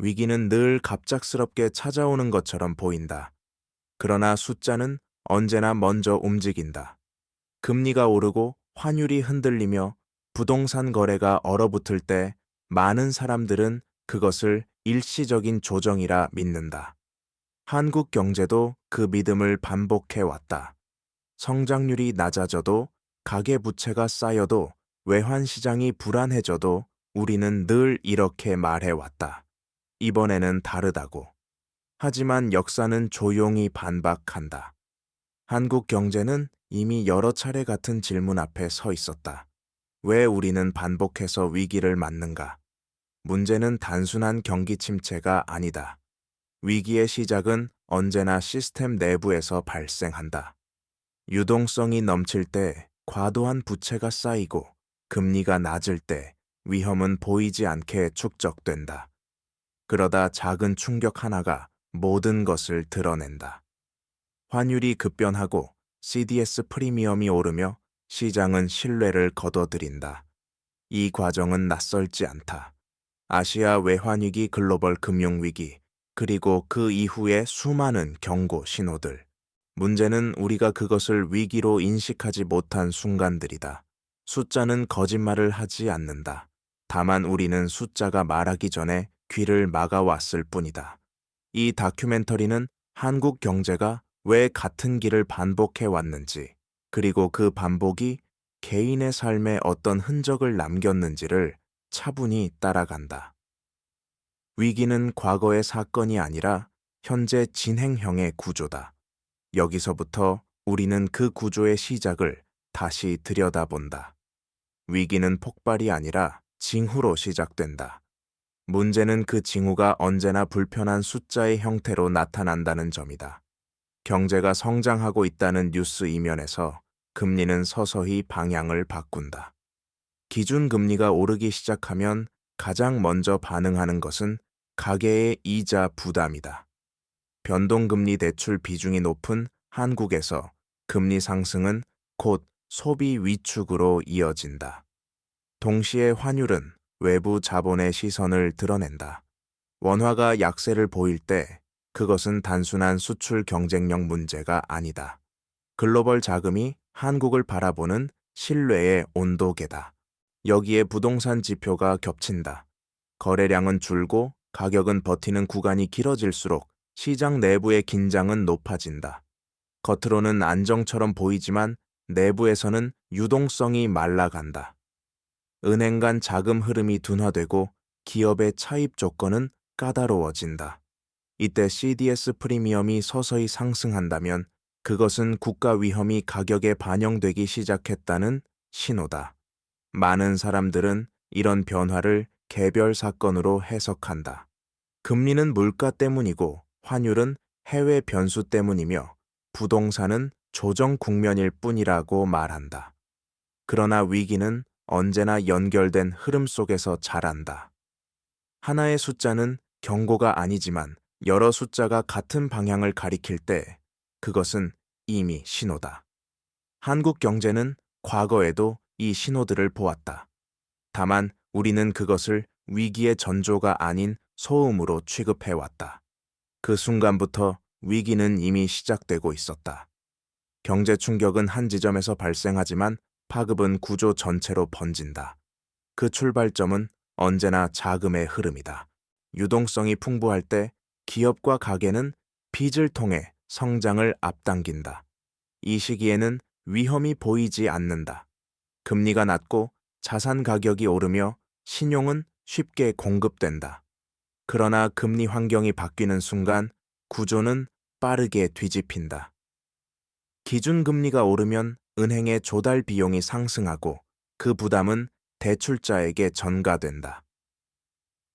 위기는 늘 갑작스럽게 찾아오는 것처럼 보인다. 그러나 숫자는 언제나 먼저 움직인다. 금리가 오르고 환율이 흔들리며 부동산 거래가 얼어붙을 때 많은 사람들은 그것을 일시적인 조정이라 믿는다. 한국 경제도 그 믿음을 반복해 왔다. 성장률이 낮아져도 가계부채가 쌓여도 외환 시장이 불안해져도 우리는 늘 이렇게 말해 왔다. 이번에는 다르다고. 하지만 역사는 조용히 반박한다. 한국 경제는 이미 여러 차례 같은 질문 앞에 서 있었다. 왜 우리는 반복해서 위기를 맞는가? 문제는 단순한 경기 침체가 아니다. 위기의 시작은 언제나 시스템 내부에서 발생한다. 유동성이 넘칠 때 과도한 부채가 쌓이고 금리가 낮을 때 위험은 보이지 않게 축적된다. 그러다 작은 충격 하나가 모든 것을 드러낸다. 환율이 급변하고 CDS 프리미엄이 오르며 시장은 신뢰를 거둬들인다. 이 과정은 낯설지 않다. 아시아 외환위기, 글로벌 금융위기, 그리고 그 이후의 수많은 경고 신호들. 문제는 우리가 그것을 위기로 인식하지 못한 순간들이다. 숫자는 거짓말을 하지 않는다. 다만 우리는 숫자가 말하기 전에 귀를 막아왔을 뿐이다. 이 다큐멘터리는 한국 경제가 왜 같은 길을 반복해 왔는지, 그리고 그 반복이 개인의 삶에 어떤 흔적을 남겼는지를 차분히 따라간다. 위기는 과거의 사건이 아니라 현재 진행형의 구조다. 여기서부터 우리는 그 구조의 시작을 다시 들여다본다. 위기는 폭발이 아니라 징후로 시작된다. 문제는 그 징후가 언제나 불편한 숫자의 형태로 나타난다는 점이다. 경제가 성장하고 있다는 뉴스 이면에서 금리는 서서히 방향을 바꾼다. 기준금리가 오르기 시작하면 가장 먼저 반응하는 것은 가계의 이자 부담이다. 변동금리 대출 비중이 높은 한국에서 금리 상승은 곧 소비 위축으로 이어진다. 동시에 환율은 외부 자본의 시선을 드러낸다. 원화가 약세를 보일 때 그것은 단순한 수출 경쟁력 문제가 아니다. 글로벌 자금이 한국을 바라보는 신뢰의 온도계다. 여기에 부동산 지표가 겹친다. 거래량은 줄고 가격은 버티는 구간이 길어질수록 시장 내부의 긴장은 높아진다. 겉으로는 안정처럼 보이지만 내부에서는 유동성이 말라간다. 은행 간 자금 흐름이 둔화되고 기업의 차입 조건은 까다로워진다. 이때 CDS 프리미엄이 서서히 상승한다면 그것은 국가 위험이 가격에 반영되기 시작했다는 신호다. 많은 사람들은 이런 변화를 개별 사건으로 해석한다. 금리는 물가 때문이고 환율은 해외 변수 때문이며 부동산은 조정 국면일 뿐이라고 말한다. 그러나 위기는 언제나 연결된 흐름 속에서 자란다. 하나의 숫자는 경고가 아니지만 여러 숫자가 같은 방향을 가리킬 때 그것은 이미 신호다. 한국 경제는 과거에도 이 신호들을 보았다. 다만 우리는 그것을 위기의 전조가 아닌 소음으로 취급해왔다. 그 순간부터 위기는 이미 시작되고 있었다. 경제 충격은 한 지점에서 발생하지만 파급은 구조 전체로 번진다. 그 출발점은 언제나 자금의 흐름이다. 유동성이 풍부할 때 기업과 가게는 빚을 통해 성장을 앞당긴다. 이 시기에는 위험이 보이지 않는다. 금리가 낮고 자산 가격이 오르며 신용은 쉽게 공급된다. 그러나 금리 환경이 바뀌는 순간 구조는 빠르게 뒤집힌다. 기준금리가 오르면 은행의 조달 비용이 상승하고 그 부담은 대출자에게 전가된다.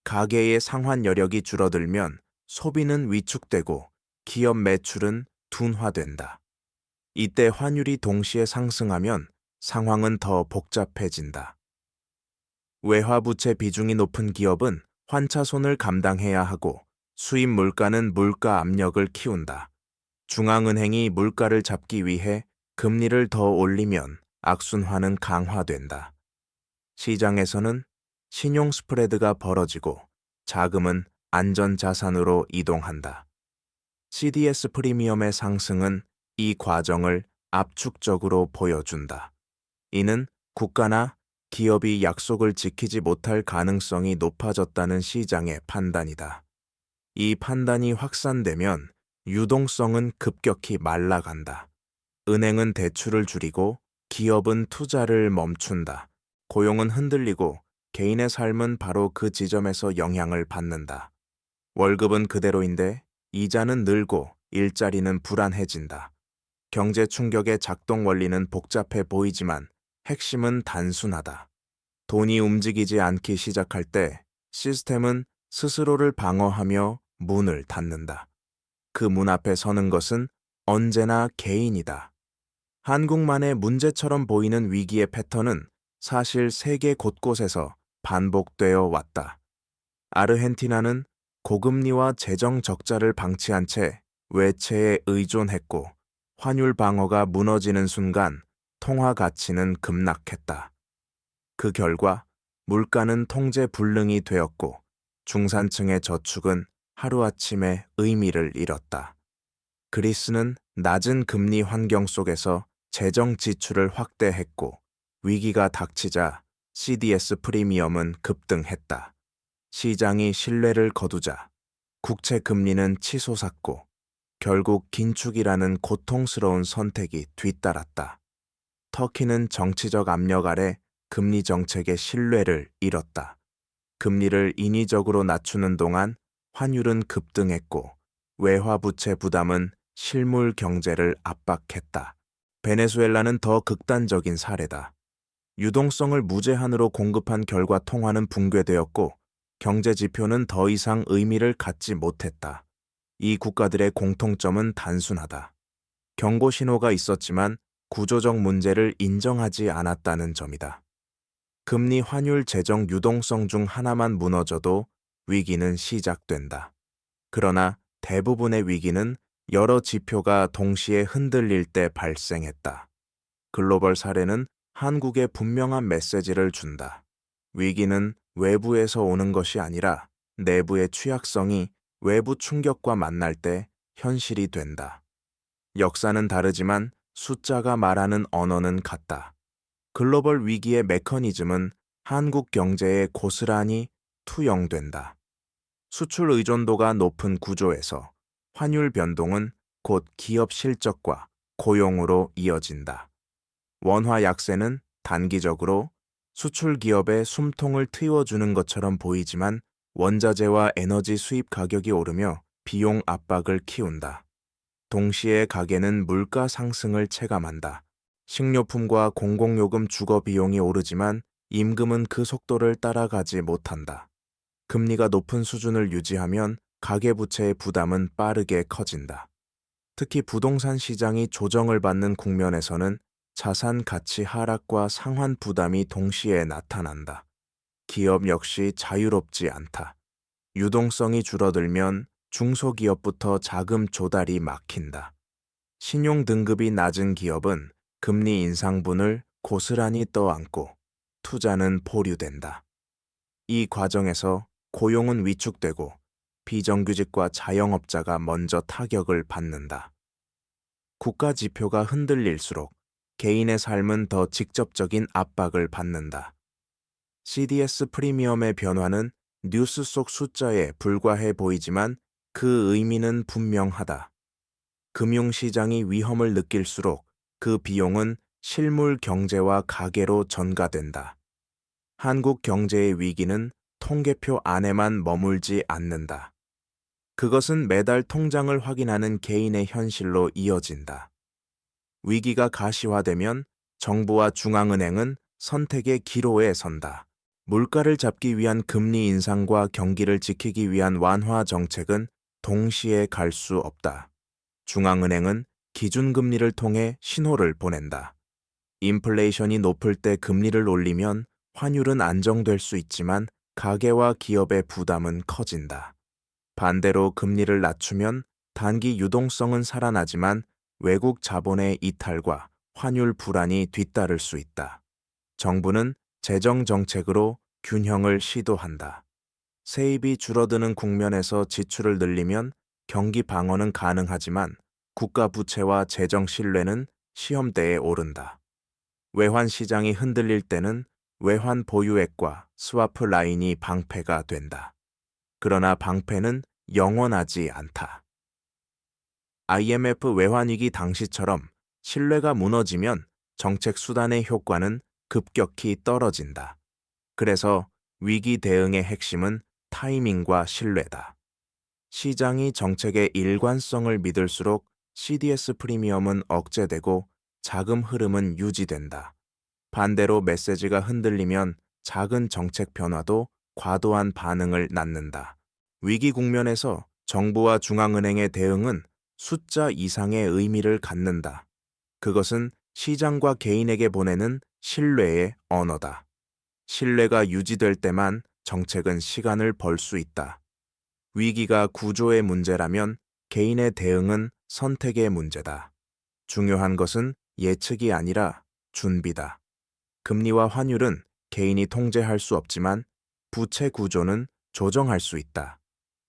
가계의 상환 여력이 줄어들면 소비는 위축되고 기업 매출은 둔화된다. 이때 환율이 동시에 상승하면 상황은 더 복잡해진다. 외화부채 비중이 높은 기업은 환차손을 감당해야 하고 수입 물가는 물가 압력을 키운다. 중앙은행이 물가를 잡기 위해 금리를 더 올리면 악순환은 강화된다. 시장에서는 신용 스프레드가 벌어지고 자금은 안전자산으로 이동한다. CDS 프리미엄의 상승은 이 과정을 압축적으로 보여준다. 이는 국가나 기업이 약속을 지키지 못할 가능성이 높아졌다는 시장의 판단이다. 이 판단이 확산되면 유동성은 급격히 말라간다. 은행은 대출을 줄이고 기업은 투자를 멈춘다. 고용은 흔들리고 개인의 삶은 바로 그 지점에서 영향을 받는다. 월급은 그대로인데 이자는 늘고 일자리는 불안해진다. 경제 충격의 작동 원리는 복잡해 보이지만 핵심은 단순하다. 돈이 움직이지 않기 시작할 때 시스템은 스스로를 방어하며 문을 닫는다. 그 문 앞에 서는 것은 언제나 개인이다. 한국만의 문제처럼 보이는 위기의 패턴은 사실 세계 곳곳에서 반복되어 왔다. 아르헨티나는 고금리와 재정 적자를 방치한 채 외채에 의존했고 환율 방어가 무너지는 순간 통화 가치는 급락했다. 그 결과 물가는 통제 불능이 되었고 중산층의 저축은 하루아침에 의미를 잃었다. 그리스는 낮은 금리 환경 속에서 재정 지출을 확대했고 위기가 닥치자 CDS 프리미엄은 급등했다. 시장이 신뢰를 거두자 국채 금리는 치솟았고 결국 긴축이라는 고통스러운 선택이 뒤따랐다. 터키는 정치적 압력 아래 금리 정책의 신뢰를 잃었다. 금리를 인위적으로 낮추는 동안 환율은 급등했고 외화 부채 부담은 실물 경제를 압박했다. 베네수엘라는 더 극단적인 사례다. 유동성을 무제한으로 공급한 결과 통화는 붕괴되었고 경제 지표는 더 이상 의미를 갖지 못했다. 이 국가들의 공통점은 단순하다. 경고 신호가 있었지만 구조적 문제를 인정하지 않았다는 점이다. 금리, 환율, 재정, 유동성 중 하나만 무너져도 위기는 시작된다. 그러나 대부분의 위기는 여러 지표가 동시에 흔들릴 때 발생했다. 글로벌 사례는 한국에 분명한 메시지를 준다. 위기는 외부에서 오는 것이 아니라 내부의 취약성이 외부 충격과 만날 때 현실이 된다. 역사는 다르지만 숫자가 말하는 언어는 같다. 글로벌 위기의 메커니즘은 한국 경제에 고스란히 투영된다. 수출 의존도가 높은 구조에서 환율 변동은 곧 기업 실적과 고용으로 이어진다. 원화 약세는 단기적으로 수출 기업의 숨통을 트이워주는 것처럼 보이지만 원자재와 에너지 수입 가격이 오르며 비용 압박을 키운다. 동시에 가계는 물가 상승을 체감한다. 식료품과 공공요금 주거 비용이 오르지만 임금은 그 속도를 따라가지 못한다. 금리가 높은 수준을 유지하면 가계부채의 부담은 빠르게 커진다. 특히 부동산 시장이 조정을 받는 국면에서는 자산 가치 하락과 상환 부담이 동시에 나타난다. 기업 역시 자유롭지 않다. 유동성이 줄어들면 중소기업부터 자금 조달이 막힌다. 신용 등급이 낮은 기업은 금리 인상분을 고스란히 떠안고 투자는 보류된다. 이 과정에서 고용은 위축되고 비정규직과 자영업자가 먼저 타격을 받는다. 국가 지표가 흔들릴수록 개인의 삶은 더 직접적인 압박을 받는다. CDS 프리미엄의 변화는 뉴스 속 숫자에 불과해 보이지만 그 의미는 분명하다. 금융시장이 위험을 느낄수록 그 비용은 실물 경제와 가계로 전가된다. 한국 경제의 위기는 통계표 안에만 머물지 않는다. 그것은 매달 통장을 확인하는 개인의 현실로 이어진다. 위기가 가시화되면 정부와 중앙은행은 선택의 기로에 선다. 물가를 잡기 위한 금리 인상과 경기를 지키기 위한 완화 정책은 동시에 갈 수 없다. 중앙은행은 기준금리를 통해 신호를 보낸다. 인플레이션이 높을 때 금리를 올리면 환율은 안정될 수 있지만 가계와 기업의 부담은 커진다. 반대로 금리를 낮추면 단기 유동성은 살아나지만 외국 자본의 이탈과 환율 불안이 뒤따를 수 있다. 정부는 재정 정책으로 균형을 시도한다. 세입이 줄어드는 국면에서 지출을 늘리면 경기 방어는 가능하지만 국가 부채와 재정 신뢰는 시험대에 오른다. 외환 시장이 흔들릴 때는 외환 보유액과 스와프 라인이 방패가 된다. 그러나 방패는 영원하지 않다. IMF 외환위기 당시처럼 신뢰가 무너지면 정책 수단의 효과는 급격히 떨어진다. 그래서 위기 대응의 핵심은 타이밍과 신뢰다. 시장이 정책의 일관성을 믿을수록 CDS 프리미엄은 억제되고 자금 흐름은 유지된다. 반대로 메시지가 흔들리면 작은 정책 변화도 과도한 반응을 낳는다. 위기 국면에서 정부와 중앙은행의 대응은 숫자 이상의 의미를 갖는다. 그것은 시장과 개인에게 보내는 신뢰의 언어다. 신뢰가 유지될 때만 정책은 시간을 벌 수 있다. 위기가 구조의 문제라면 개인의 대응은 선택의 문제다. 중요한 것은 예측이 아니라 준비다. 금리와 환율은 개인이 통제할 수 없지만 부채 구조는 조정할 수 있다.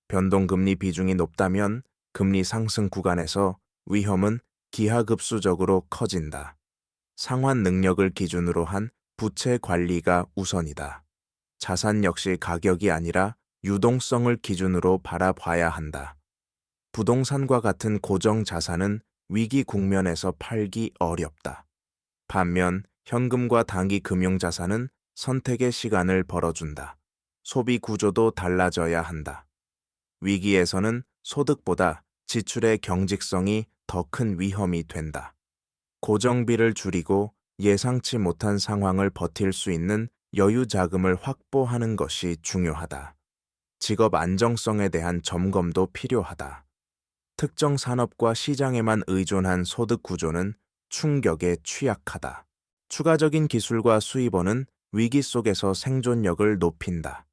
변동금리 비중이 높다면 금리 상승 구간에서 위험은 기하급수적으로 커진다. 상환 능력을 기준으로 한 부채 관리가 우선이다. 자산 역시 가격이 아니라 유동성을 기준으로 바라봐야 한다. 부동산과 같은 고정 자산은 위기 국면에서 팔기 어렵다. 반면 현금과 단기 금융 자산은 선택의 시간을 벌어준다. 소비 구조도 달라져야 한다. 위기에서는 소득보다 지출의 경직성이 더 큰 위험이 된다. 고정비를 줄이고 예상치 못한 상황을 버틸 수 있는 여유 자금을 확보하는 것이 중요하다. 직업 안정성에 대한 점검도 필요하다. 특정 산업과 시장에만 의존한 소득 구조는 충격에 취약하다. 추가적인 기술과 수입원은 위기 속에서 생존력을 높인다.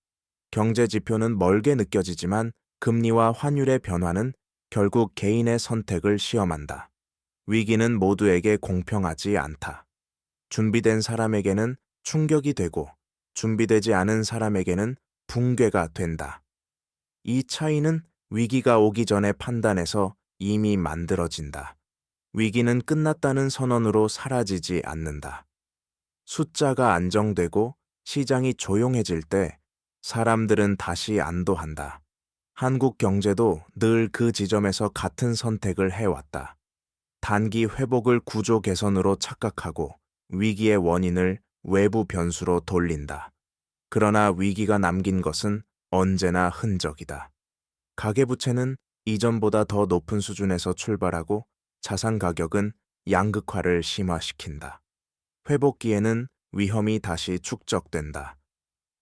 경제 지표는 멀게 느껴지지만 금리와 환율의 변화는 결국 개인의 선택을 시험한다. 위기는 모두에게 공평하지 않다. 준비된 사람에게는 충격이 되고 준비되지 않은 사람에게는 붕괴가 된다. 이 차이는 위기가 오기 전에 판단해서 이미 만들어진다. 위기는 끝났다는 선언으로 사라지지 않는다. 숫자가 안정되고 시장이 조용해질 때 사람들은 다시 안도한다. 한국 경제도 늘 그 지점에서 같은 선택을 해왔다. 단기 회복을 구조 개선으로 착각하고 위기의 원인을 외부 변수로 돌린다. 그러나 위기가 남긴 것은 언제나 흔적이다. 가계부채는 이전보다 더 높은 수준에서 출발하고 자산 가격은 양극화를 심화시킨다. 회복기에는 위험이 다시 축적된다.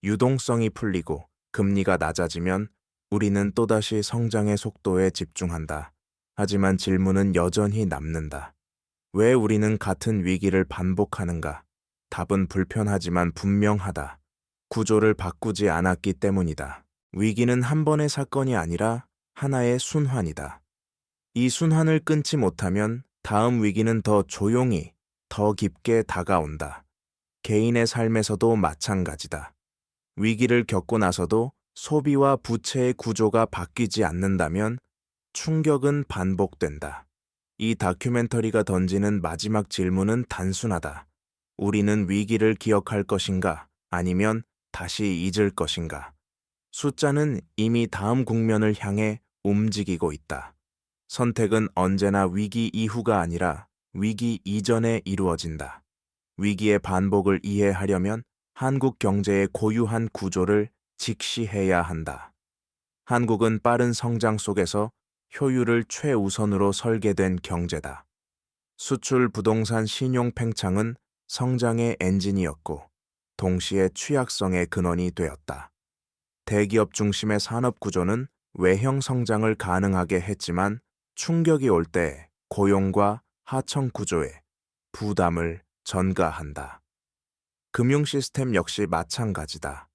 유동성이 풀리고 금리가 낮아지면 우리는 또다시 성장의 속도에 집중한다. 하지만 질문은 여전히 남는다. 왜 우리는 같은 위기를 반복하는가? 답은 불편하지만 분명하다. 구조를 바꾸지 않았기 때문이다. 위기는 한 번의 사건이 아니라 하나의 순환이다. 이 순환을 끊지 못하면 다음 위기는 더 조용히, 더 깊게 다가온다. 개인의 삶에서도 마찬가지다. 위기를 겪고 나서도 소비와 부채의 구조가 바뀌지 않는다면 충격은 반복된다. 이 다큐멘터리가 던지는 마지막 질문은 단순하다. 우리는 위기를 기억할 것인가? 아니면 다시 잊을 것인가? 숫자는 이미 다음 국면을 향해 움직이고 있다. 선택은 언제나 위기 이후가 아니라 위기 이전에 이루어진다. 위기의 반복을 이해하려면 한국 경제의 고유한 구조를 직시해야 한다. 한국은 빠른 성장 속에서 효율을 최우선으로 설계된 경제다. 수출, 부동산, 신용 팽창은 성장의 엔진이었고 동시에 취약성의 근원이 되었다. 대기업 중심의 산업 구조는 외형 성장을 가능하게 했지만 충격이 올 때 고용과 하청 구조에 부담을 전가한다. 금융 시스템 역시 마찬가지다.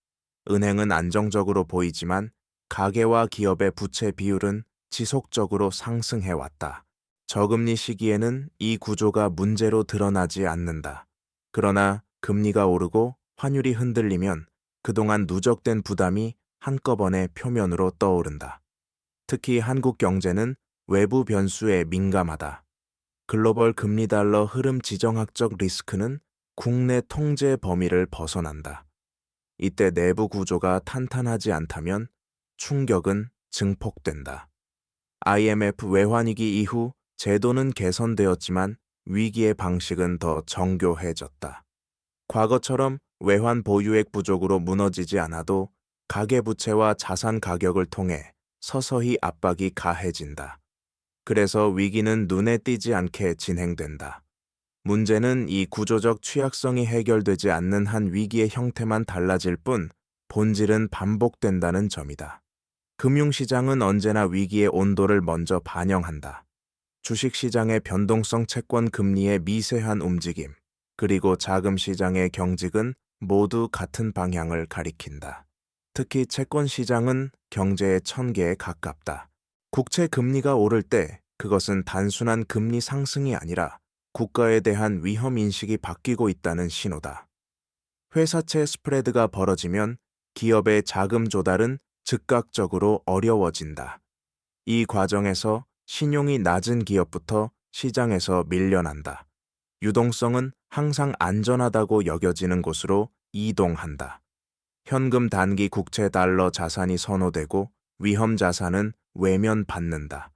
은행은 안정적으로 보이지만 가계와 기업의 부채 비율은 지속적으로 상승해왔다. 저금리 시기에는 이 구조가 문제로 드러나지 않는다. 그러나 금리가 오르고 환율이 흔들리면 그동안 누적된 부담이 한꺼번에 표면으로 떠오른다. 특히 한국 경제는 외부 변수에 민감하다. 글로벌 금리 달러 흐름 지정학적 리스크는 국내 통제 범위를 벗어난다. 이때 내부 구조가 탄탄하지 않다면 충격은 증폭된다. IMF 외환위기 이후 제도는 개선되었지만 위기의 방식은 더 정교해졌다. 과거처럼 외환 보유액 부족으로 무너지지 않아도 가계부채와 자산 가격을 통해 서서히 압박이 가해진다. 그래서 위기는 눈에 띄지 않게 진행된다. 문제는 이 구조적 취약성이 해결되지 않는 한 위기의 형태만 달라질 뿐 본질은 반복된다는 점이다. 금융시장은 언제나 위기의 온도를 먼저 반영한다. 주식시장의 변동성 채권 금리의 미세한 움직임, 그리고 자금시장의 경직은 모두 같은 방향을 가리킨다. 특히 채권시장은 경제의 천계에 가깝다. 국채 금리가 오를 때 그것은 단순한 금리 상승이 아니라 국가에 대한 위험 인식이 바뀌고 있다는 신호다. 회사채 스프레드가 벌어지면 기업의 자금 조달은 즉각적으로 어려워진다. 이 과정에서 신용이 낮은 기업부터 시장에서 밀려난다. 유동성은 항상 안전하다고 여겨지는 곳으로 이동한다. 현금 단기 국채 달러 자산이 선호되고 위험 자산은 외면받는다.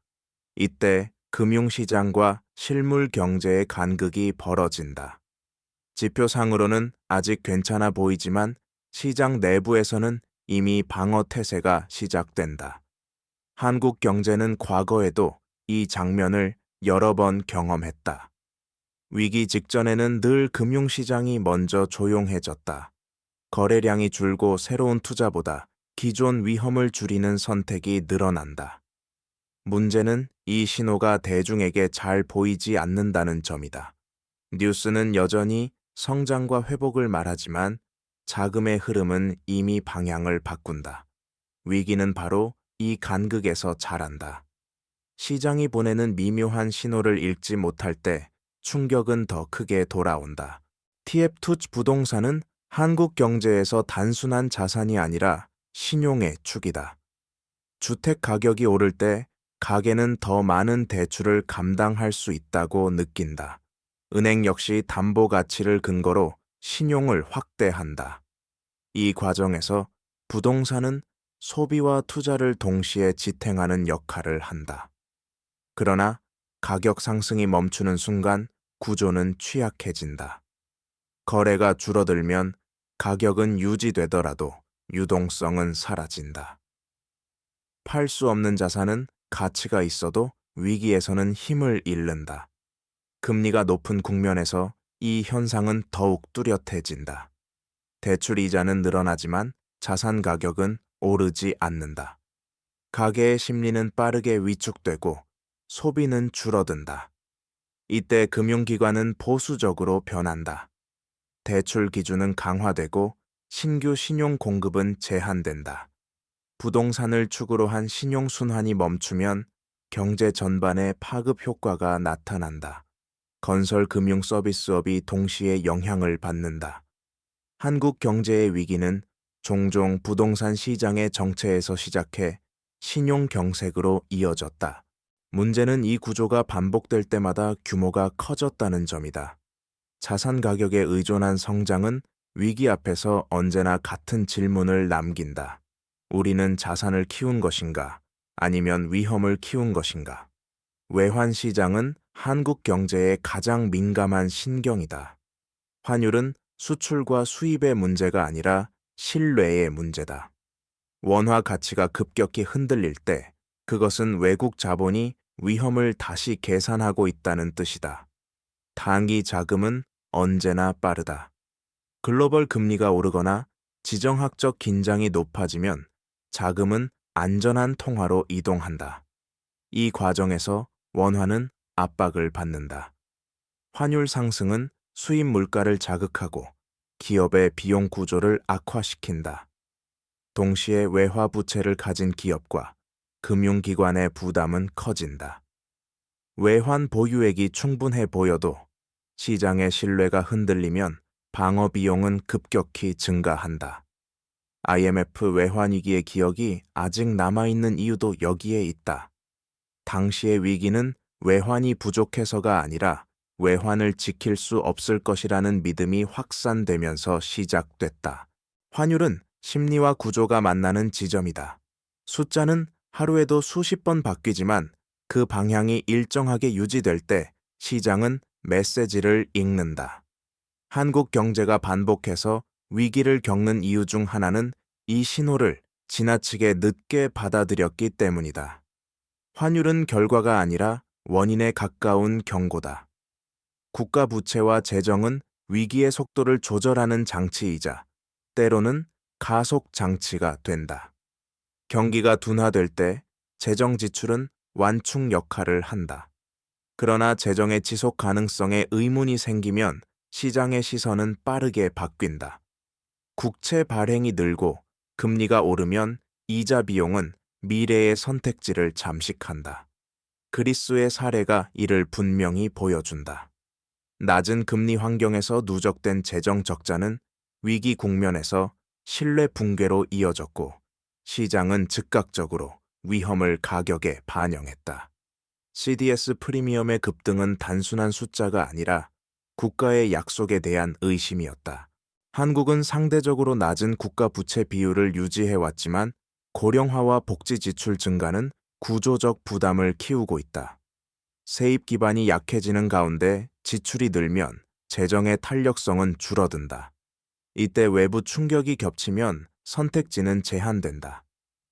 이때 금융시장과 실물 경제의 간극이 벌어진다. 지표상으로는 아직 괜찮아 보이지만 시장 내부에서는 이미 방어 태세가 시작된다. 한국 경제는 과거에도 이 장면을 여러 번 경험했다. 위기 직전에는 늘 금융시장이 먼저 조용해졌다. 거래량이 줄고 새로운 투자보다 기존 위험을 줄이는 선택이 늘어난다. 문제는 이 신호가 대중에게 잘 보이지 않는다는 점이다. 뉴스는 여전히 성장과 회복을 말하지만 자금의 흐름은 이미 방향을 바꾼다. 위기는 바로 이 간극에서 자란다. 시장이 보내는 미묘한 신호를 읽지 못할 때 충격은 더 크게 돌아온다. TF2 부동산은 한국 경제에서 단순한 자산이 아니라 신용의 축이다. 주택 가격이 오를 때 가게는 더 많은 대출을 감당할 수 있다고 느낀다. 은행 역시 담보 가치를 근거로 신용을 확대한다. 이 과정에서 부동산은 소비와 투자를 동시에 지탱하는 역할을 한다. 그러나 가격 상승이 멈추는 순간 구조는 취약해진다. 거래가 줄어들면 가격은 유지되더라도 유동성은 사라진다. 팔 수 없는 자산은 가치가 있어도 위기에서는 힘을 잃는다. 금리가 높은 국면에서 이 현상은 더욱 뚜렷해진다. 대출 이자는 늘어나지만 자산 가격은 오르지 않는다. 가계의 심리는 빠르게 위축되고 소비는 줄어든다. 이때 금융기관은 보수적으로 변한다. 대출 기준은 강화되고 신규 신용 공급은 제한된다. 부동산을 축으로 한 신용순환이 멈추면 경제 전반에 파급 효과가 나타난다. 건설 금융 서비스업이 동시에 영향을 받는다. 한국 경제의 위기는 종종 부동산 시장의 정체에서 시작해 신용 경색으로 이어졌다. 문제는 이 구조가 반복될 때마다 규모가 커졌다는 점이다. 자산 가격에 의존한 성장은 위기 앞에서 언제나 같은 질문을 남긴다. 우리는 자산을 키운 것인가? 아니면 위험을 키운 것인가? 외환 시장은 한국 경제에 가장 민감한 신경이다. 환율은 수출과 수입의 문제가 아니라 신뢰의 문제다. 원화 가치가 급격히 흔들릴 때 그것은 외국 자본이 위험을 다시 계산하고 있다는 뜻이다. 단기 자금은 언제나 빠르다. 글로벌 금리가 오르거나 지정학적 긴장이 높아지면 자금은 안전한 통화로 이동한다. 이 과정에서 원화는 압박을 받는다. 환율 상승은 수입 물가를 자극하고 기업의 비용 구조를 악화시킨다. 동시에 외화 부채를 가진 기업과 금융기관의 부담은 커진다. 외환 보유액이 충분해 보여도 시장의 신뢰가 흔들리면 방어 비용은 급격히 증가한다. IMF 외환위기의 기억이 아직 남아있는 이유도 여기에 있다. 당시의 위기는 외환이 부족해서가 아니라 외환을 지킬 수 없을 것이라는 믿음이 확산되면서 시작됐다. 환율은 심리와 구조가 만나는 지점이다. 숫자는 하루에도 수십 번 바뀌지만 그 방향이 일정하게 유지될 때 시장은 메시지를 읽는다. 한국 경제가 반복해서 위기를 겪는 이유 중 하나는 이 신호를 지나치게 늦게 받아들였기 때문이다. 환율은 결과가 아니라 원인에 가까운 경고다. 국가 부채와 재정은 위기의 속도를 조절하는 장치이자 때로는 가속 장치가 된다. 경기가 둔화될 때 재정 지출은 완충 역할을 한다. 그러나 재정의 지속 가능성에 의문이 생기면 시장의 시선은 빠르게 바뀐다. 국채 발행이 늘고 금리가 오르면 이자 비용은 미래의 선택지를 잠식한다. 그리스의 사례가 이를 분명히 보여준다. 낮은 금리 환경에서 누적된 재정 적자는 위기 국면에서 신뢰 붕괴로 이어졌고 시장은 즉각적으로 위험을 가격에 반영했다. CDS 프리미엄의 급등은 단순한 숫자가 아니라 국가의 약속에 대한 의심이었다. 한국은 상대적으로 낮은 국가 부채 비율을 유지해왔지만 고령화와 복지 지출 증가는 구조적 부담을 키우고 있다. 세입 기반이 약해지는 가운데 지출이 늘면 재정의 탄력성은 줄어든다. 이때 외부 충격이 겹치면 선택지는 제한된다.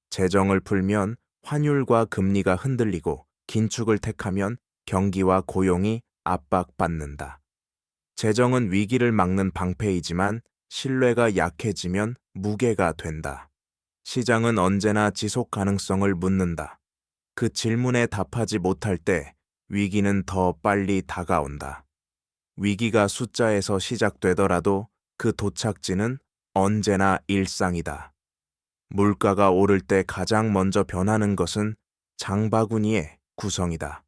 재정을 풀면 환율과 금리가 흔들리고 긴축을 택하면 경기와 고용이 압박받는다. 재정은 위기를 막는 방패이지만 신뢰가 약해지면 무게가 된다. 시장은 언제나 지속 가능성을 묻는다. 그 질문에 답하지 못할 때 위기는 더 빨리 다가온다. 위기가 숫자에서 시작되더라도 그 도착지는 언제나 일상이다. 물가가 오를 때 가장 먼저 변하는 것은 장바구니의 구성이다.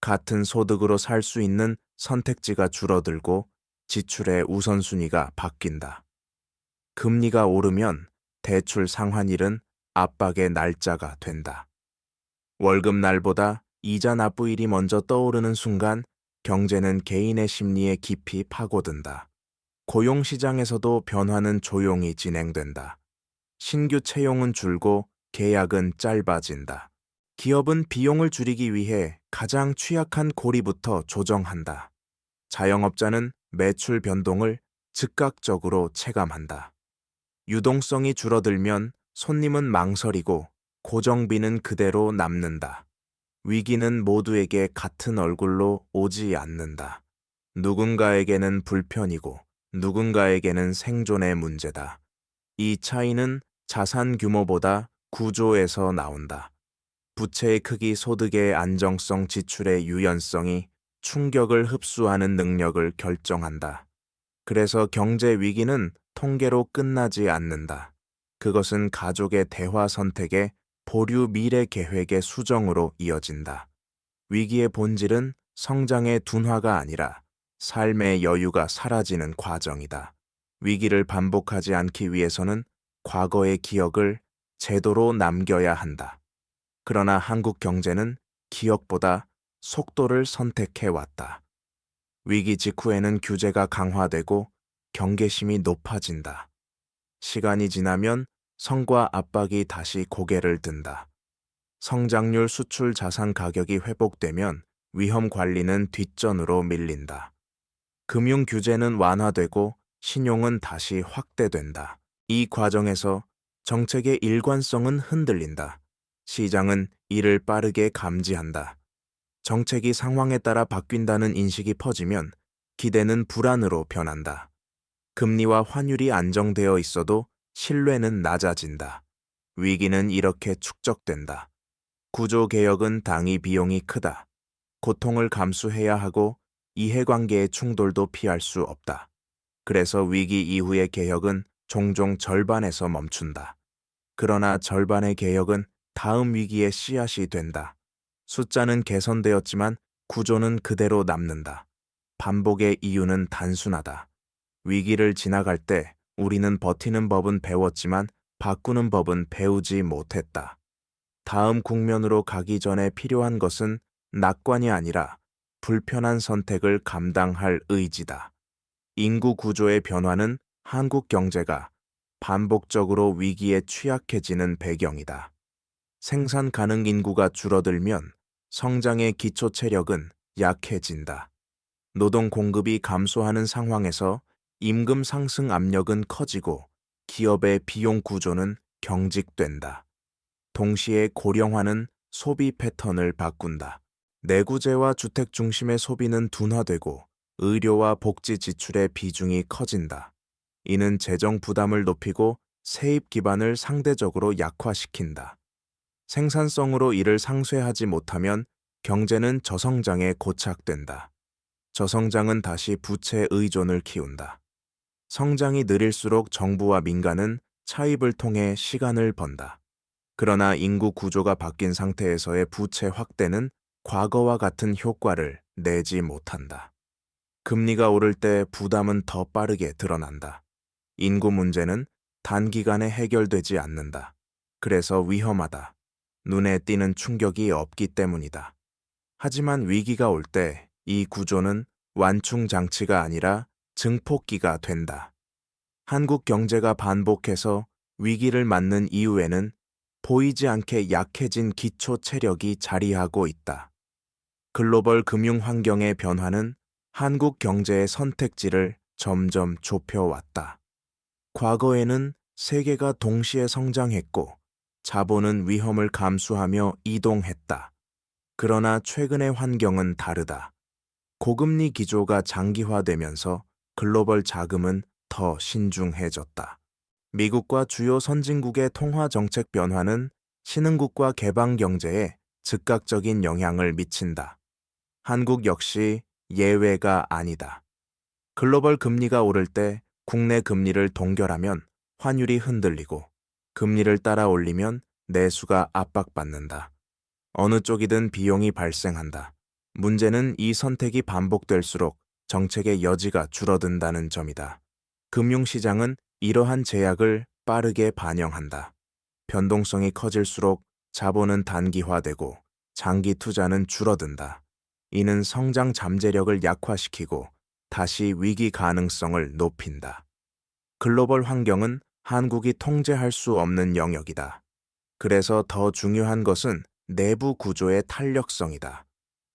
같은 소득으로 살 수 있는 선택지가 줄어들고 지출의 우선순위가 바뀐다. 금리가 오르면 대출 상환일은 압박의 날짜가 된다. 월급날보다 이자 납부일이 먼저 떠오르는 순간 경제는 개인의 심리에 깊이 파고든다. 고용시장에서도 변화는 조용히 진행된다. 신규 채용은 줄고 계약은 짧아진다. 기업은 비용을 줄이기 위해 가장 취약한 고리부터 조정한다. 자영업자는 매출 변동을 즉각적으로 체감한다. 유동성이 줄어들면 손님은 망설이고 고정비는 그대로 남는다. 위기는 모두에게 같은 얼굴로 오지 않는다. 누군가에게는 불편이고 누군가에게는 생존의 문제다. 이 차이는 자산 규모보다 구조에서 나온다. 부채의 크기, 소득의 안정성, 지출의 유연성이 충격을 흡수하는 능력을 결정한다. 그래서 경제 위기는 통계로 끝나지 않는다. 그것은 가족의 대화 선택에 보류 미래 계획의 수정으로 이어진다. 위기의 본질은 성장의 둔화가 아니라 삶의 여유가 사라지는 과정이다. 위기를 반복하지 않기 위해서는 과거의 기억을 제도로 남겨야 한다. 그러나 한국 경제는 기억보다 속도를 선택해왔다. 위기 직후에는 규제가 강화되고 경계심이 높아진다. 시간이 지나면 성과 압박이 다시 고개를 든다. 성장률, 수출, 자산 가격이 회복되면 위험 관리는 뒷전으로 밀린다. 금융 규제는 완화되고 신용은 다시 확대된다. 이 과정에서 정책의 일관성은 흔들린다. 시장은 이를 빠르게 감지한다. 정책이 상황에 따라 바뀐다는 인식이 퍼지면 기대는 불안으로 변한다. 금리와 환율이 안정되어 있어도 신뢰는 낮아진다. 위기는 이렇게 축적된다. 구조개혁은 당위 비용이 크다. 고통을 감수해야 하고 이해관계의 충돌도 피할 수 없다. 그래서 위기 이후의 개혁은 종종 절반에서 멈춘다. 그러나 절반의 개혁은 다음 위기의 씨앗이 된다. 숫자는 개선되었지만 구조는 그대로 남는다. 반복의 이유는 단순하다. 위기를 지나갈 때 우리는 버티는 법은 배웠지만 바꾸는 법은 배우지 못했다. 다음 국면으로 가기 전에 필요한 것은 낙관이 아니라 불편한 선택을 감당할 의지다. 인구 구조의 변화는 한국 경제가 반복적으로 위기에 취약해지는 배경이다. 생산 가능 인구가 줄어들면 성장의 기초 체력은 약해진다. 노동 공급이 감소하는 상황에서 임금 상승 압력은 커지고 기업의 비용 구조는 경직된다. 동시에 고령화는 소비 패턴을 바꾼다. 내구재와 주택 중심의 소비는 둔화되고 의료와 복지 지출의 비중이 커진다. 이는 재정 부담을 높이고 세입 기반을 상대적으로 약화시킨다. 생산성으로 이를 상쇄하지 못하면 경제는 저성장에 고착된다. 저성장은 다시 부채 의존을 키운다. 성장이 느릴수록 정부와 민간은 차입을 통해 시간을 번다. 그러나 인구 구조가 바뀐 상태에서의 부채 확대는 과거와 같은 효과를 내지 못한다. 금리가 오를 때 부담은 더 빠르게 드러난다. 인구 문제는 단기간에 해결되지 않는다. 그래서 위험하다. 눈에 띄는 충격이 없기 때문이다. 하지만 위기가 올 때 이 구조는 완충 장치가 아니라 증폭기가 된다. 한국 경제가 반복해서 위기를 맞는 이유에는 보이지 않게 약해진 기초 체력이 자리하고 있다. 글로벌 금융 환경의 변화는 한국 경제의 선택지를 점점 좁혀왔다. 과거에는 세계가 동시에 성장했고 자본은 위험을 감수하며 이동했다. 그러나 최근의 환경은 다르다. 고금리 기조가 장기화되면서 글로벌 자금은 더 신중해졌다. 미국과 주요 선진국의 통화 정책 변화는 신흥국과 개방 경제에 즉각적인 영향을 미친다. 한국 역시 예외가 아니다. 글로벌 금리가 오를 때 국내 금리를 동결하면 환율이 흔들리고 금리를 따라 올리면 내수가 압박받는다. 어느 쪽이든 비용이 발생한다. 문제는 이 선택이 반복될수록 정책의 여지가 줄어든다는 점이다. 금융시장은 이러한 제약을 빠르게 반영한다. 변동성이 커질수록 자본은 단기화되고 장기 투자는 줄어든다. 이는 성장 잠재력을 약화시키고 다시 위기 가능성을 높인다. 글로벌 환경은 한국이 통제할 수 없는 영역이다. 그래서 더 중요한 것은 내부 구조의 탄력성이다.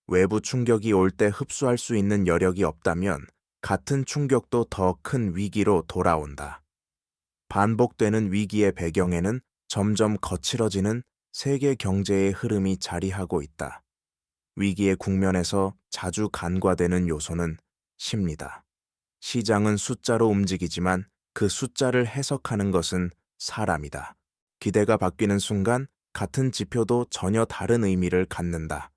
외부 충격이 올 때 흡수할 수 있는 여력이 없다면 같은 충격도 더 큰 위기로 돌아온다. 반복되는 위기의 배경에는 점점 거칠어지는 세계 경제의 흐름이 자리하고 있다. 위기의 국면에서 자주 간과되는 요소는 심리다. 시장은 숫자로 움직이지만 그 숫자를 해석하는 것은 사람이다. 기대가 바뀌는 순간 같은 지표도 전혀 다른 의미를 갖는다.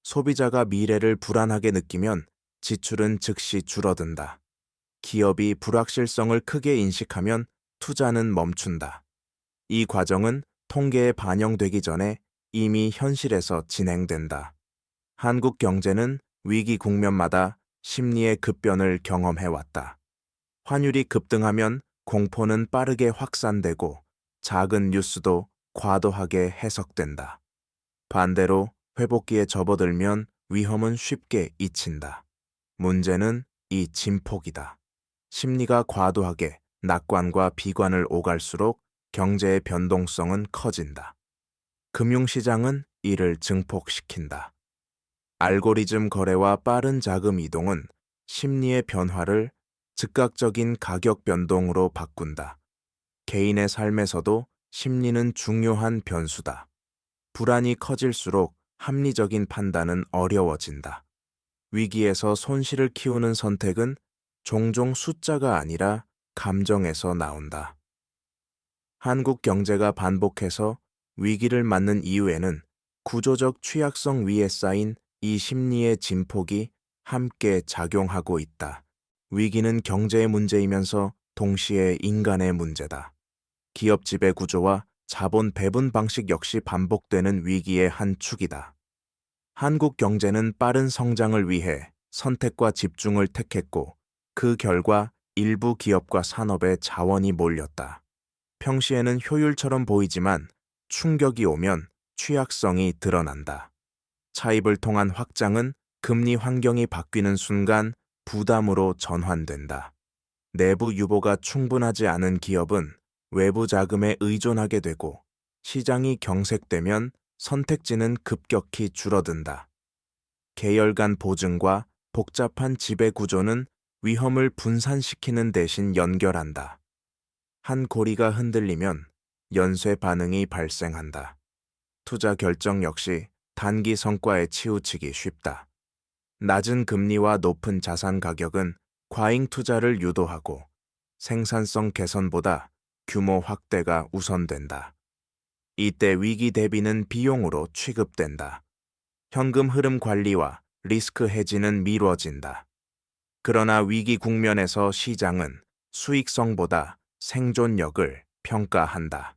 소비자가 미래를 불안하게 느끼면 지출은 즉시 줄어든다. 기업이 불확실성을 크게 인식하면 투자는 멈춘다. 이 과정은 통계에 반영되기 전에 이미 현실에서 진행된다. 한국 경제는 위기 국면마다 심리의 급변을 경험해왔다. 환율이 급등하면 공포는 빠르게 확산되고 작은 뉴스도 과도하게 해석된다. 반대로 회복기에 접어들면 위험은 쉽게 잊힌다. 문제는 이 진폭이다. 심리가 과도하게 낙관과 비관을 오갈수록 경제의 변동성은 커진다. 금융시장은 이를 증폭시킨다. 알고리즘 거래와 빠른 자금 이동은 심리의 변화를 즉각적인 가격 변동으로 바꾼다. 개인의 삶에서도 심리는 중요한 변수다. 불안이 커질수록 합리적인 판단은 어려워진다. 위기에서 손실을 키우는 선택은 종종 숫자가 아니라 감정에서 나온다. 한국 경제가 반복해서 위기를 맞는 이유에는 구조적 취약성 위에 쌓인 이 심리의 진폭이 함께 작용하고 있다. 위기는 경제의 문제이면서 동시에 인간의 문제다. 기업 지배 구조와 자본 배분 방식 역시 반복되는 위기의 한 축이다. 한국 경제는 빠른 성장을 위해 선택과 집중을 택했고 그 결과 일부 기업과 산업에 자원이 몰렸다. 평시에는 효율처럼 보이지만 충격이 오면 취약성이 드러난다. 차입을 통한 확장은 금리 환경이 바뀌는 순간 부담으로 전환된다. 내부 유보가 충분하지 않은 기업은 외부 자금에 의존하게 되고 시장이 경색되면 선택지는 급격히 줄어든다. 계열 간 보증과 복잡한 지배 구조는 위험을 분산시키는 대신 연결한다. 한 고리가 흔들리면 연쇄 반응이 발생한다. 투자 결정 역시 단기 성과에 치우치기 쉽다. 낮은 금리와 높은 자산 가격은 과잉 투자를 유도하고 생산성 개선보다 규모 확대가 우선된다. 이때 위기 대비는 비용으로 취급된다. 현금 흐름 관리와 리스크 해지는 미뤄진다. 그러나 위기 국면에서 시장은 수익성보다 생존력을 평가한다.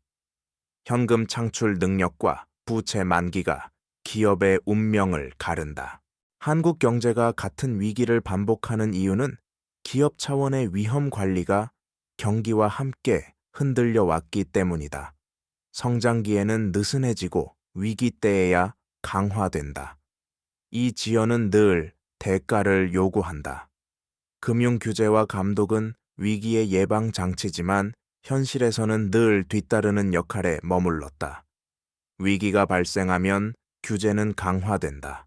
현금 창출 능력과 부채 만기가 기업의 운명을 가른다. 한국 경제가 같은 위기를 반복하는 이유는 기업 차원의 위험 관리가 경기와 함께 흔들려 왔기 때문이다. 성장기에는 느슨해지고 위기 때에야 강화된다. 이 지연은 늘 대가를 요구한다. 금융 규제와 감독은 위기의 예방 장치지만 현실에서는 늘 뒤따르는 역할에 머물렀다. 위기가 발생하면 규제는 강화된다.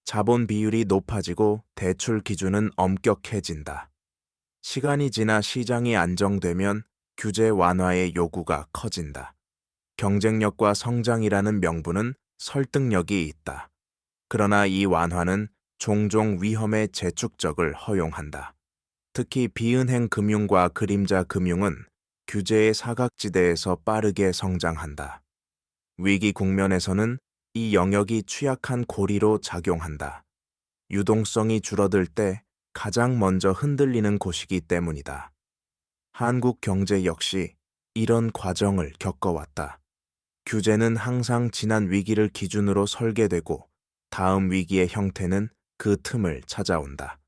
자본 비율이 높아지고 대출 기준은 엄격해진다. 시간이 지나 시장이 안정되면 규제 완화의 요구가 커진다. 경쟁력과 성장이라는 명분은 설득력이 있다. 그러나 이 완화는 종종 위험의 재축적을 허용한다. 특히 비은행 금융과 그림자 금융은 규제의 사각지대에서 빠르게 성장한다. 위기 국면에서는 이 영역이 취약한 고리로 작용한다. 유동성이 줄어들 때 가장 먼저 흔들리는 곳이기 때문이다. 한국 경제 역시 이런 과정을 겪어왔다. 규제는 항상 지난 위기를 기준으로 설계되고 다음 위기의 형태는 그 틈을 찾아온다.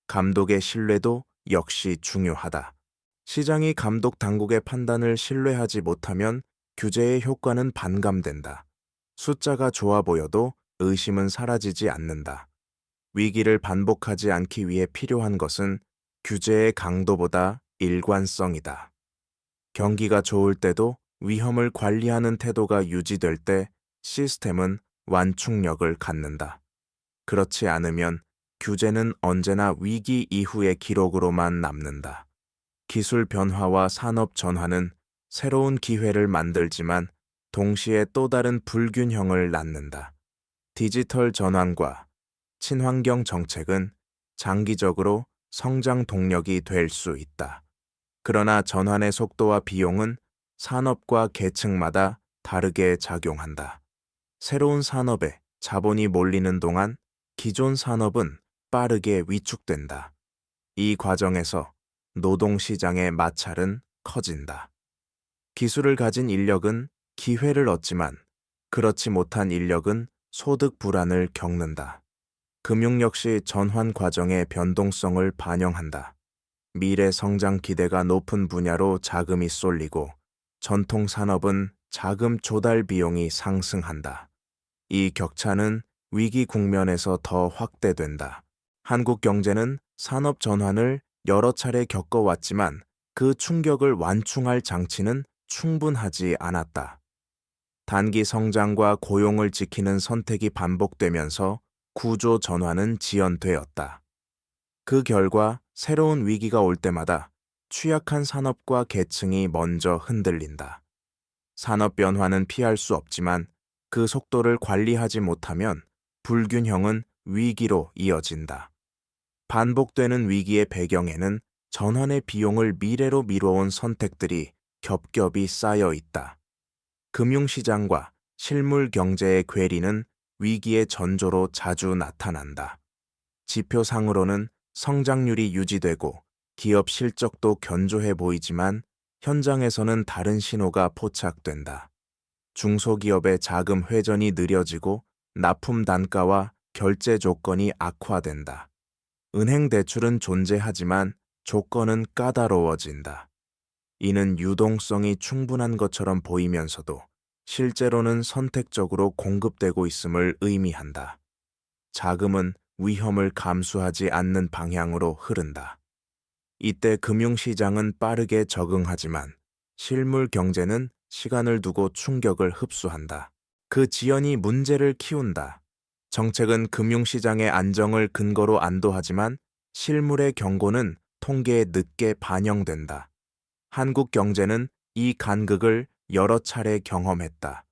감독의 신뢰도 역시 중요하다. 시장이 감독 당국의 판단을 신뢰하지 못하면 규제의 효과는 반감된다. 숫자가 좋아 보여도 의심은 사라지지 않는다. 위기를 반복하지 않기 위해 필요한 것은 규제의 강도보다 일관성이다. 경기가 좋을 때도 위험을 관리하는 태도가 유지될 때 시스템은 완충력을 갖는다. 그렇지 않으면 규제는 언제나 위기 이후의 기록으로만 남는다. 기술 변화와 산업 전환은 새로운 기회를 만들지만 동시에 또 다른 불균형을 낳는다. 디지털 전환과 친환경 정책은 장기적으로 성장 동력이 될 수 있다. 그러나 전환의 속도와 비용은 산업과 계층마다 다르게 작용한다. 새로운 산업에 자본이 몰리는 동안 기존 산업은 빠르게 위축된다. 이 과정에서 노동시장의 마찰은 커진다. 기술을 가진 인력은 기회를 얻지만 그렇지 못한 인력은 소득 불안을 겪는다. 금융 역시 전환 과정의 변동성을 반영한다. 미래 성장 기대가 높은 분야로 자금이 쏠리고 전통 산업은 자금 조달 비용이 상승한다. 이 격차는 위기 국면에서 더 확대된다. 한국 경제는 산업 전환을 여러 차례 겪어왔지만 그 충격을 완충할 장치는 충분하지 않았다. 단기 성장과 고용을 지키는 선택이 반복되면서 구조 전환은 지연되었다. 그 결과 새로운 위기가 올 때마다 취약한 산업과 계층이 먼저 흔들린다. 산업 변화는 피할 수 없지만 그 속도를 관리하지 못하면 불균형은 위기로 이어진다. 반복되는 위기의 배경에는 전환의 비용을 미래로 미뤄온 선택들이 겹겹이 쌓여 있다. 금융시장과 실물 경제의 괴리는 위기의 전조로 자주 나타난다. 지표상으로는 성장률이 유지되고 기업 실적도 견조해 보이지만 현장에서는 다른 신호가 포착된다. 중소기업의 자금 회전이 느려지고 납품 단가와 결제 조건이 악화된다. 은행 대출은 존재하지만 조건은 까다로워진다. 이는 유동성이 충분한 것처럼 보이면서도 실제로는 선택적으로 공급되고 있음을 의미한다. 자금은 위험을 감수하지 않는 방향으로 흐른다. 이때 금융시장은 빠르게 적응하지만 실물 경제는 시간을 두고 충격을 흡수한다. 그 지연이 문제를 키운다. 정책은 금융시장의 안정을 근거로 안도하지만 실물의 경고는 통계에 늦게 반영된다. 한국 경제는 이 간극을 여러 차례 경험했다.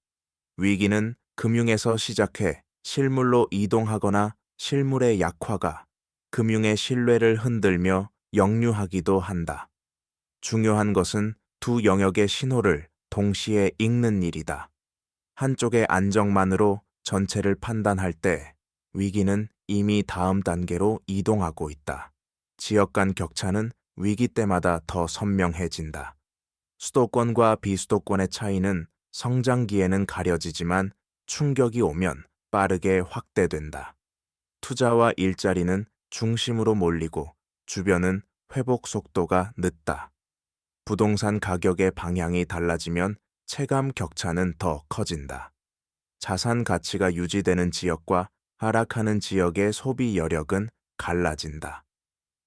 위기는 금융에서 시작해 실물로 이동하거나 실물의 약화가 금융의 신뢰를 흔들며 역류하기도 한다. 중요한 것은 두 영역의 신호를 동시에 읽는 일이다. 한쪽의 안정만으로 전체를 판단할 때 위기는 이미 다음 단계로 이동하고 있다. 지역 간 격차는 위기 때마다 더 선명해진다. 수도권과 비수도권의 차이는 성장기에는 가려지지만 충격이 오면 빠르게 확대된다. 투자와 일자리는 중심으로 몰리고 주변은 회복 속도가 늦다. 부동산 가격의 방향이 달라지면 체감 격차는 더 커진다. 자산 가치가 유지되는 지역과 하락하는 지역의 소비 여력은 갈라진다.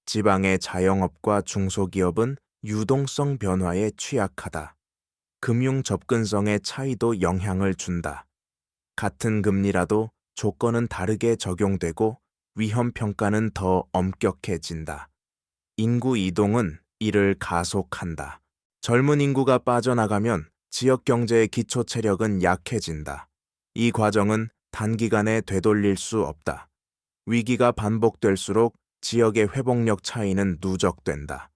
지방의 자영업과 중소기업은 유동성 변화에 취약하다. 금융 접근성의 차이도 영향을 준다. 같은 금리라도 조건은 다르게 적용되고 위험 평가는 더 엄격해진다. 인구 이동은 이를 가속한다. 젊은 인구가 빠져나가면 지역 경제의 기초 체력은 약해진다. 이 과정은 단기간에 되돌릴 수 없다. 위기가 반복될수록 지역의 회복력 차이는 누적된다.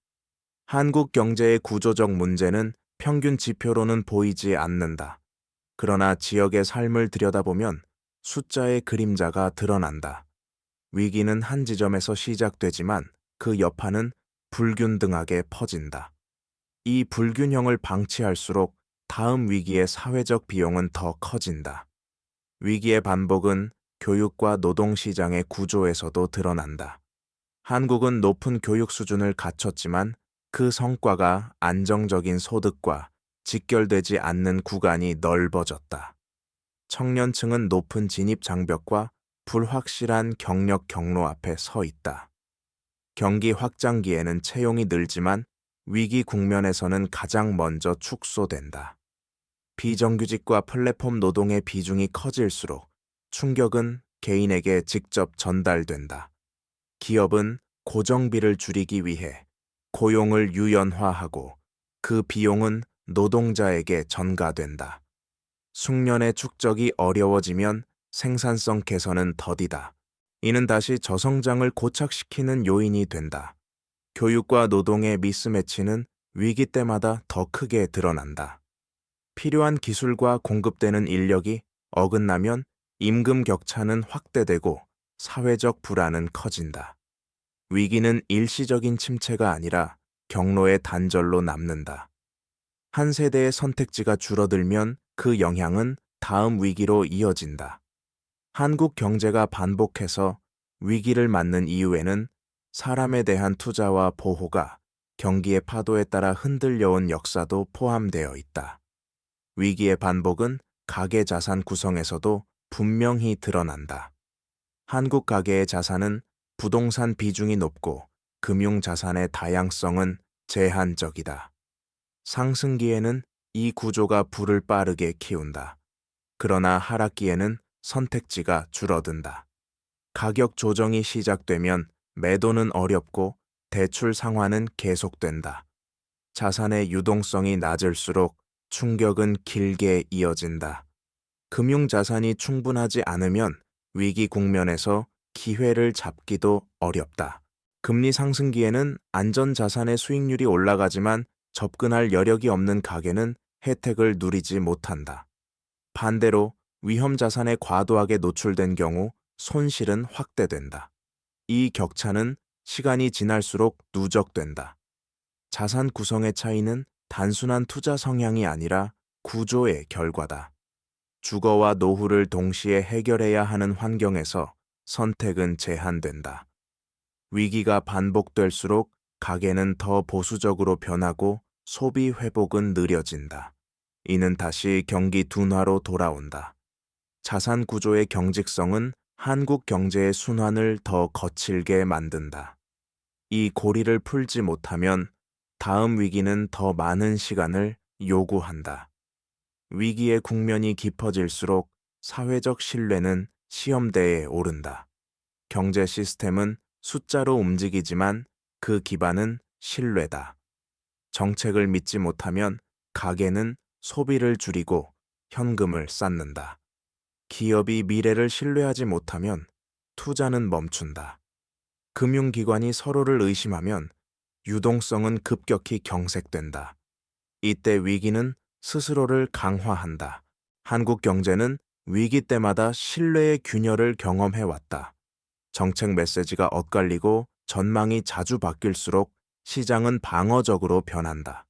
한국 경제의 구조적 문제는 평균 지표로는 보이지 않는다. 그러나 지역의 삶을 들여다보면 숫자의 그림자가 드러난다. 위기는 한 지점에서 시작되지만 그 여파는 불균등하게 퍼진다. 이 불균형을 방치할수록 다음 위기의 사회적 비용은 더 커진다. 위기의 반복은 교육과 노동시장의 구조에서도 드러난다. 한국은 높은 교육 수준을 갖췄지만 그 성과가 안정적인 소득과 직결되지 않는 구간이 넓어졌다. 청년층은 높은 진입 장벽과 불확실한 경력 경로 앞에 서 있다. 경기 확장기에는 채용이 늘지만 위기 국면에서는 가장 먼저 축소된다. 비정규직과 플랫폼 노동의 비중이 커질수록 충격은 개인에게 직접 전달된다. 기업은 고정비를 줄이기 위해 고용을 유연화하고 그 비용은 노동자에게 전가된다. 숙련의 축적이 어려워지면 생산성 개선은 더디다. 이는 다시 저성장을 고착시키는 요인이 된다. 교육과 노동의 미스매치는 위기 때마다 더 크게 드러난다. 필요한 기술과 공급되는 인력이 어긋나면 임금 격차는 확대되고 사회적 불안은 커진다. 위기는 일시적인 침체가 아니라 경로의 단절로 남는다. 한 세대의 선택지가 줄어들면 그 영향은 다음 위기로 이어진다. 한국 경제가 반복해서 위기를 맞는 이유에는 사람에 대한 투자와 보호가 경기의 파도에 따라 흔들려온 역사도 포함되어 있다. 위기의 반복은 가계 자산 구성에서도 분명히 드러난다. 한국 가계의 자산은 부동산 비중이 높고 금융 자산의 다양성은 제한적이다. 상승기에는 이 구조가 불을 빠르게 키운다. 그러나 하락기에는 선택지가 줄어든다. 가격 조정이 시작되면 매도는 어렵고 대출 상환은 계속된다. 자산의 유동성이 낮을수록 충격은 길게 이어진다. 금융 자산이 충분하지 않으면 위기 국면에서 기회를 잡기도 어렵다. 금리 상승기에는 안전 자산의 수익률이 올라가지만 접근할 여력이 없는 가계는 혜택을 누리지 못한다. 반대로 위험 자산에 과도하게 노출된 경우 손실은 확대된다. 이 격차는 시간이 지날수록 누적된다. 자산 구성의 차이는 단순한 투자 성향이 아니라 구조의 결과다. 주거와 노후를 동시에 해결해야 하는 환경에서 선택은 제한된다. 위기가 반복될수록 가계는 더 보수적으로 변하고 소비 회복은 느려진다. 이는 다시 경기 둔화로 돌아온다. 자산 구조의 경직성은 한국 경제의 순환을 더 거칠게 만든다. 이 고리를 풀지 못하면 다음 위기는 더 많은 시간을 요구한다. 위기의 국면이 깊어질수록 사회적 신뢰는 시험대에 오른다. 경제 시스템은 숫자로 움직이지만 그 기반은 신뢰다. 정책을 믿지 못하면 가게는 소비를 줄이고 현금을 쌓는다. 기업이 미래를 신뢰하지 못하면 투자는 멈춘다. 금융기관이 서로를 의심하면 유동성은 급격히 경색된다. 이때 위기는 스스로를 강화한다. 한국 경제는 위기 때마다 신뢰의 균열을 경험해왔다. 정책 메시지가 엇갈리고 전망이 자주 바뀔수록 시장은 방어적으로 변한다.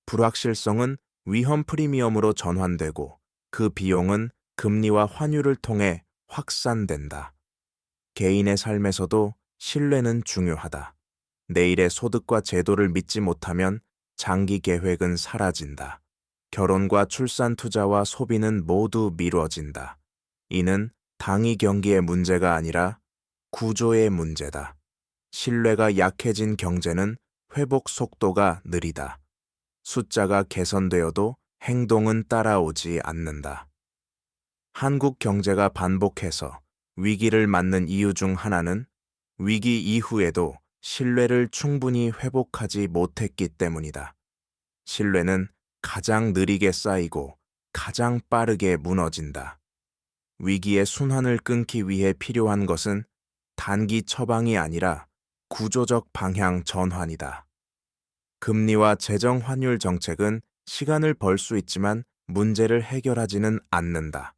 불확실성은 위험 프리미엄으로 전환되고 그 비용은 금리와 환율을 통해 확산된다. 개인의 삶에서도 신뢰는 중요하다. 내일의 소득과 제도를 믿지 못하면 장기 계획은 사라진다. 결혼과 출산 투자와 소비는 모두 미뤄진다. 이는 당위 경기의 문제가 아니라 구조의 문제다. 신뢰가 약해진 경제는 회복 속도가 느리다. 숫자가 개선되어도 행동은 따라오지 않는다. 한국 경제가 반복해서 위기를 맞는 이유 중 하나는 위기 이후에도 신뢰를 충분히 회복하지 못했기 때문이다. 신뢰는 가장 느리게 쌓이고 가장 빠르게 무너진다. 위기의 순환을 끊기 위해 필요한 것은 단기 처방이 아니라 구조적 방향 전환이다. 금리와 재정 환율 정책은 시간을 벌 수 있지만 문제를 해결하지는 않는다.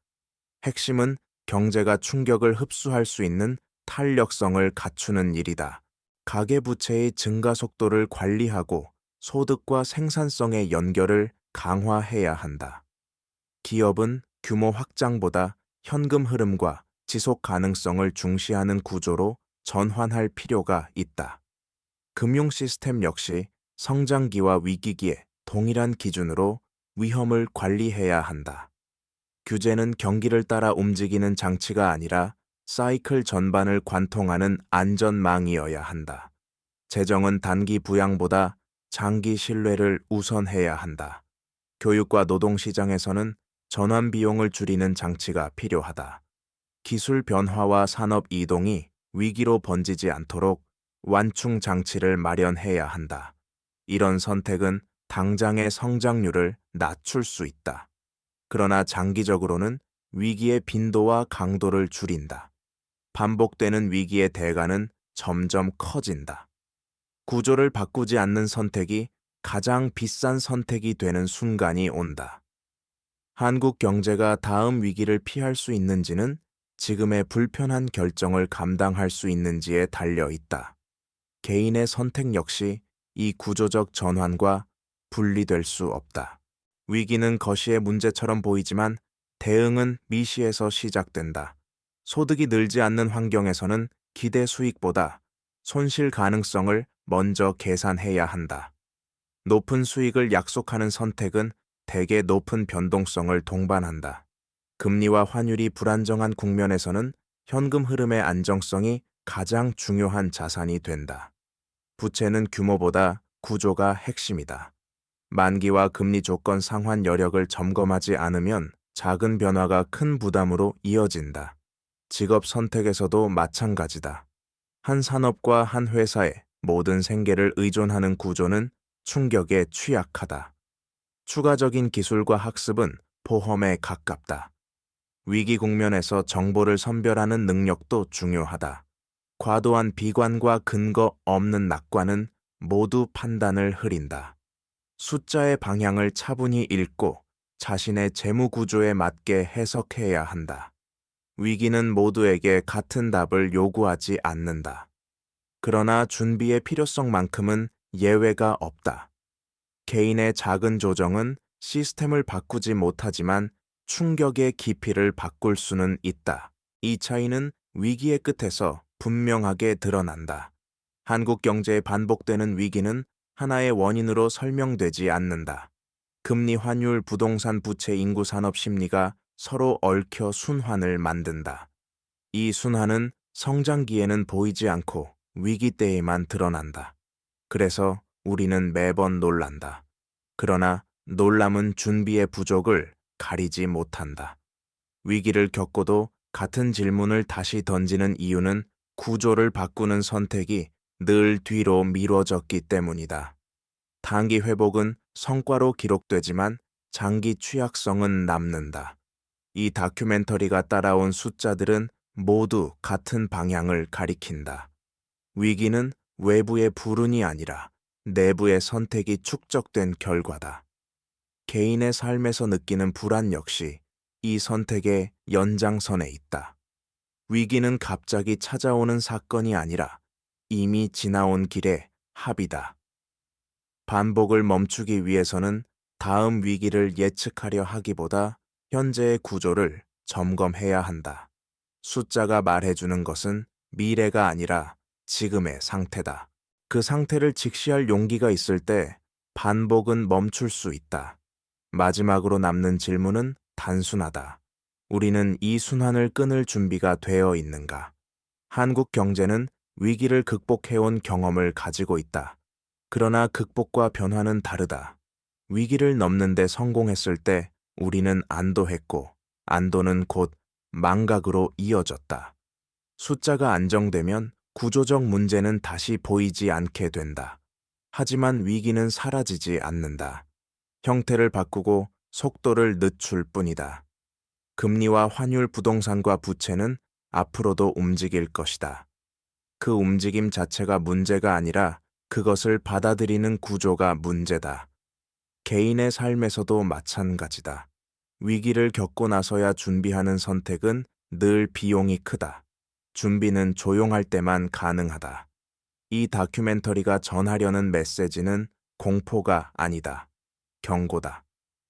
핵심은 경제가 충격을 흡수할 수 있는 탄력성을 갖추는 일이다. 가계부채의 증가 속도를 관리하고 소득과 생산성의 연결을 강화해야 한다. 기업은 규모 확장보다 현금 흐름과 지속 가능성을 중시하는 구조로 전환할 필요가 있다. 금융 시스템 역시 성장기와 위기기에 동일한 기준으로 위험을 관리해야 한다. 규제는 경기를 따라 움직이는 장치가 아니라 사이클 전반을 관통하는 안전망이어야 한다. 재정은 단기 부양보다 장기 신뢰를 우선해야 한다. 교육과 노동시장에서는 전환 비용을 줄이는 장치가 필요하다. 기술 변화와 산업 이동이 위기로 번지지 않도록 완충 장치를 마련해야 한다. 이런 선택은 당장의 성장률을 낮출 수 있다. 그러나 장기적으로는 위기의 빈도와 강도를 줄인다. 반복되는 위기의 대가는 점점 커진다. 구조를 바꾸지 않는 선택이 가장 비싼 선택이 되는 순간이 온다. 한국 경제가 다음 위기를 피할 수 있는지는 지금의 불편한 결정을 감당할 수 있는지에 달려 있다. 개인의 선택 역시 이 구조적 전환과 분리될 수 없다. 위기는 거시의 문제처럼 보이지만 대응은 미시에서 시작된다. 소득이 늘지 않는 환경에서는 기대 수익보다 손실 가능성을 먼저 계산해야 한다. 높은 수익을 약속하는 선택은 대개 높은 변동성을 동반한다. 금리와 환율이 불안정한 국면에서는 현금 흐름의 안정성이 가장 중요한 자산이 된다. 부채는 규모보다 구조가 핵심이다. 만기와 금리 조건 상환 여력을 점검하지 않으면 작은 변화가 큰 부담으로 이어진다. 직업 선택에서도 마찬가지다. 한 산업과 한 회사의 모든 생계를 의존하는 구조는 충격에 취약하다. 추가적인 기술과 학습은 보험에 가깝다. 위기 국면에서 정보를 선별하는 능력도 중요하다. 과도한 비관과 근거 없는 낙관은 모두 판단을 흐린다. 숫자의 방향을 차분히 읽고 자신의 재무 구조에 맞게 해석해야 한다. 위기는 모두에게 같은 답을 요구하지 않는다. 그러나 준비의 필요성만큼은 예외가 없다. 개인의 작은 조정은 시스템을 바꾸지 못하지만 충격의 깊이를 바꿀 수는 있다. 이 차이는 위기의 끝에서 분명하게 드러난다. 한국 경제의 반복되는 위기는 하나의 원인으로 설명되지 않는다. 금리, 환율, 부동산, 부채, 인구, 산업 심리가 서로 얽혀 순환을 만든다. 이 순환은 성장기에는 보이지 않고 위기 때에만 드러난다. 그래서 우리는 매번 놀란다. 그러나 놀람은 준비의 부족을 가리지 못한다. 위기를 겪고도 같은 질문을 다시 던지는 이유는 구조를 바꾸는 선택이 늘 뒤로 미뤄졌기 때문이다. 단기 회복은 성과로 기록되지만 장기 취약성은 남는다. 이 다큐멘터리가 따라온 숫자들은 모두 같은 방향을 가리킨다. 위기는 외부의 불운이 아니라 내부의 선택이 축적된 결과다. 개인의 삶에서 느끼는 불안 역시 이 선택의 연장선에 있다. 위기는 갑자기 찾아오는 사건이 아니라 이미 지나온 길의 합이다. 반복을 멈추기 위해서는 다음 위기를 예측하려 하기보다 현재의 구조를 점검해야 한다. 숫자가 말해주는 것은 미래가 아니라 지금의 상태다. 그 상태를 직시할 용기가 있을 때 반복은 멈출 수 있다. 마지막으로 남는 질문은 단순하다. 우리는 이 순환을 끊을 준비가 되어 있는가? 한국 경제는 위기를 극복해온 경험을 가지고 있다. 그러나 극복과 변화는 다르다. 위기를 넘는 데 성공했을 때 우리는 안도했고, 안도는 곧 망각으로 이어졌다. 숫자가 안정되면 구조적 문제는 다시 보이지 않게 된다. 하지만 위기는 사라지지 않는다. 형태를 바꾸고 속도를 늦출 뿐이다. 금리와 환율, 부동산과 부채는 앞으로도 움직일 것이다. 그 움직임 자체가 문제가 아니라 그것을 받아들이는 구조가 문제다. 개인의 삶에서도 마찬가지다. 위기를 겪고 나서야 준비하는 선택은 늘 비용이 크다. 준비는 조용할 때만 가능하다. 이 다큐멘터리가 전하려는 메시지는 공포가 아니다. 경고다.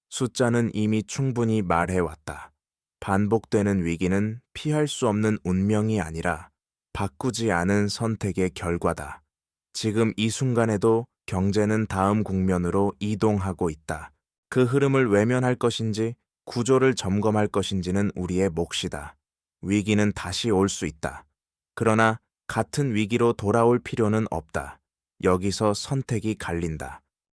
숫자는 이미 충분히 말해왔다. 반복되는 위기는 피할 수 없는 운명이 아니라 바꾸지 않은 선택의 결과다. 지금 이 순간에도 경제는 다음 국면으로 이동하고 있다. 그 흐름을 외면할 것인지 구조를 점검할 것인지는 우리의 몫이다. 위기는 다시 올 수 있다. 그러나 같은 위기로 돌아올 필요는 없다. 여기서 선택이 갈린다.